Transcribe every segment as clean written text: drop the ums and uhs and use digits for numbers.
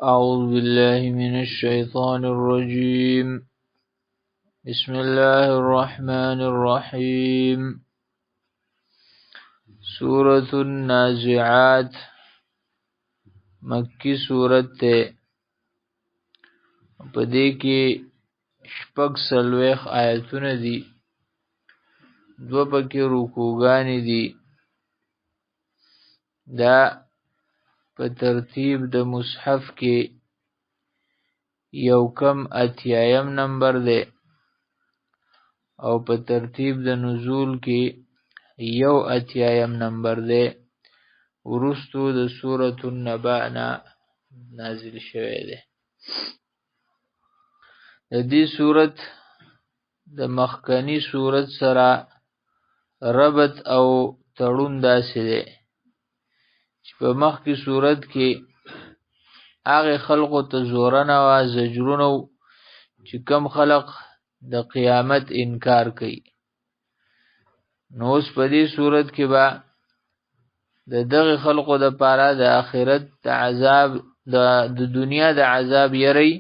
أعوذ بالله من الشيطان الرجيم. بسم الله الرحمن الرحيم. سورة النازعات مکی سورت تے پدې کې شپږ سلويخ آیتونه دي، دو پکې رکوګانې دي. دا په ترتیب د مصحف کې یو کم اتیایم نمبر دی او په ترتیب د نزول کې یو اتیایم نمبر دی. ورستو د سورة النبأ نازل شوی دی. د دې سورت د مخکنی سورت سره ربط او تړون داسې دی چې په مخکې سورت کې هغه خلقو ته زورنه او زجرونه چې کم خلق د قیامت انکار کوي. نو اوس په دې سورت کې به د دغه خلقو د پاره د آخرت د عذاب د دنیا د عذاب یری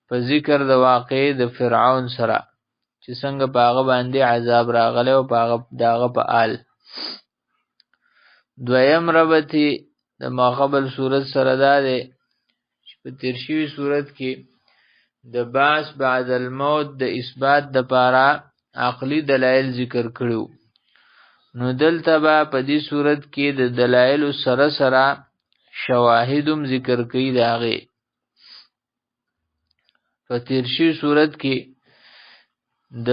په ذکر د واقع د فرعون سره چې څنګه په هغه باندې عذاب راغلی او په هغه داغه په آل. دویم ربطی د ماقبل صورت سره دا دی چې په تیر شوي صورت کې د بعث بعد الموت د اثبات د پاره عقلی دلایل ذکر کړو. نو دلته به په دې صورت کې د دلایل سره سره شواهدم ذکر کوي داغه. په تیر شوي صورت کې د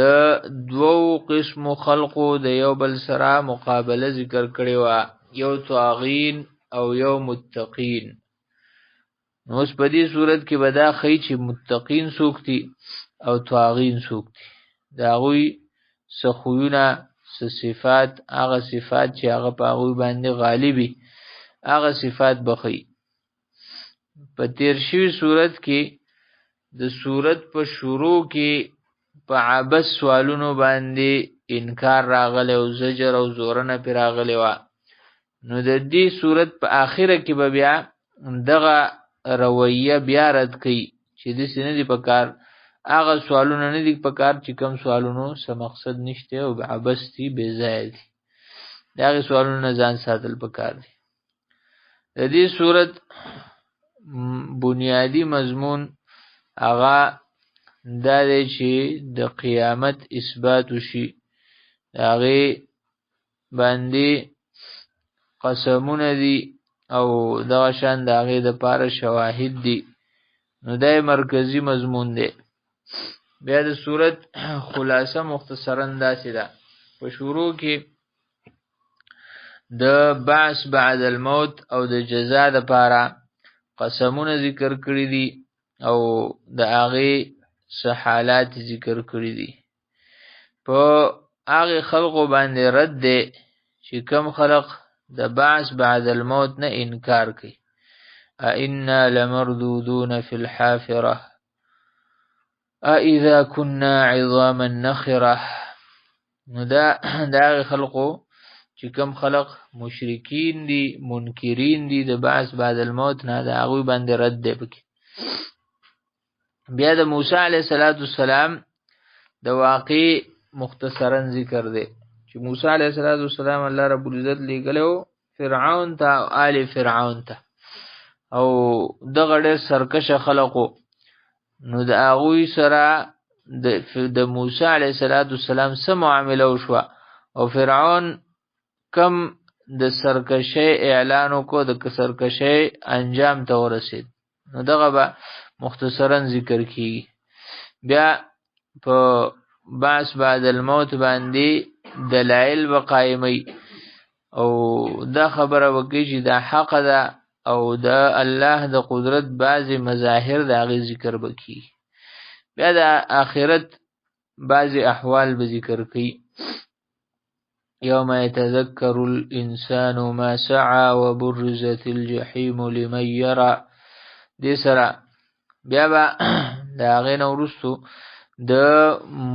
دوو قسمو خلقو د یو بل سره مقابله ذکر کړي و، یو طاغین او یو متقین. نو اوس په دې صورت کې به دا ښیي چې متقین څوک دي او طاغین څوک دي، د هغوی څه خویونه څه صفات، هغه صفات چې هغه په هغوی باندې غالبي هغه صفات به ښیي. په تیر شوي صورت کې د صورت په شروع کې په عبث سوالونو باندې انکار راغلی او زجر او زورنه پې راغلی وه. نو د دې صورت په آخره کې به بیا دغه رویه بیا رد کوي چې داسې نه دي په کار، هغه سوالونه نه دي په کار چې کوم سوالونو څه مقصد نشته او عبث دي، بې ځایه دي. د هغې سوالونو نه ځان ساتل په کار دي. د دې صورت بنیادی مضمون هغه دا دی چې د قیامت اثبات وشي، د هغې باندې قسمونه دي او دغه شان د هغې دپاره شواهد دي. نو دا مرکزی مضمون دی. بیا د صورت خلاصه مختصرا داسې ده. په شروع کې د بعث بعد الموت او د جزا دپاره قسمونه ذکر کړي دي او د هغې څه حالات ذکر کړي دي. په هغې خلقو باندې رد دی چې کم خلق د بعث بعد الموت نه انکار کوي. اِنا لمردودون فی الحافره اذا كنا عظاما نخره. نو دا هغې خلقو چې کم خلق مشرکین دي منکرین دي د بعث بعد الموت نه، د هغوی باندې رد دی پکې. بیا د موسی علیه السلام د واقع مختصرا ذکر دی چې موسی علیه السلام الله رب العزت لیږلی فرعون ته او آل فرعون ته او دغه ډېر سرکشه خلقو. نو د هغوی سره د موسی علیه السلام څه معامله وشوه او فرعون کم د سرکشۍ اعلان وکړو، د سرکشۍ انجام ته ورسید. نو دغه به مختصرا ذکر کیږي. بیا په بعث بعد الموت باندې دلایل به قایموي او دا خبره وکړي چې دا حق ده او د الله د قدرت بعضې مظاهر د هغې ذکر به کیږي. بیا د آخرت بعضې احوال به ذکر کوي. یوم یتذکر الانسان ما سعى وبرزت الجحیم لمن یرى. دې سره بیا به د هغې نه وروستو د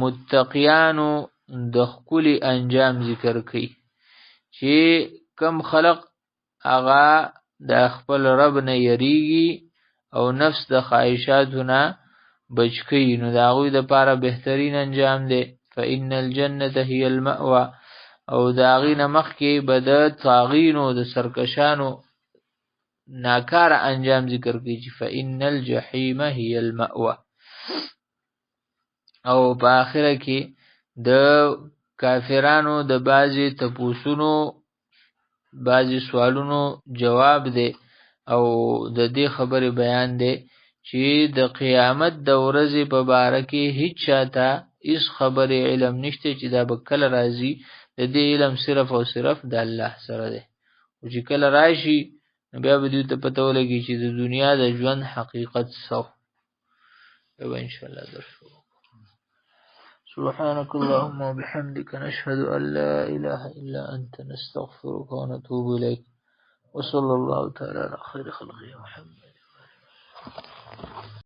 متقیانو د ښکلي انجام ذکر کوي چې کم خلق هغه د خپل رب نه یریږي او نفس د خواهشاتو نه بچ کړي نو د هغوی دپاره بهترین انجام دی. فإن الجنة هي المأوى او د هغې نه مخکې به د طاغینو د سرکشانو ناکاره انجام ذکر کوي چې فإن الجحیم هي المأوى. او په آخره کې د کافرانو د بعضې تپوسونو بعضې سوالونو جواب دی او د دې خبرې بیان دی چې د قیامت د ورځې په باره کې هیڅ چاته هیڅ خبرې علم نشته چې دا به کله راځي. د دې علم صرف او صرف د الله سره دی او چې کله راشي بیا به دوی ته پته ولګي چې د دنیا د ژوند حقیقت څه و. بیا به انشاءالله درس وکړو. سبحانك اللهم وبحمدك نشهد أن لا إله إلا أنت نستغفرك ونتوب إليك وصلى الله تعالى على خير خلقه محمد.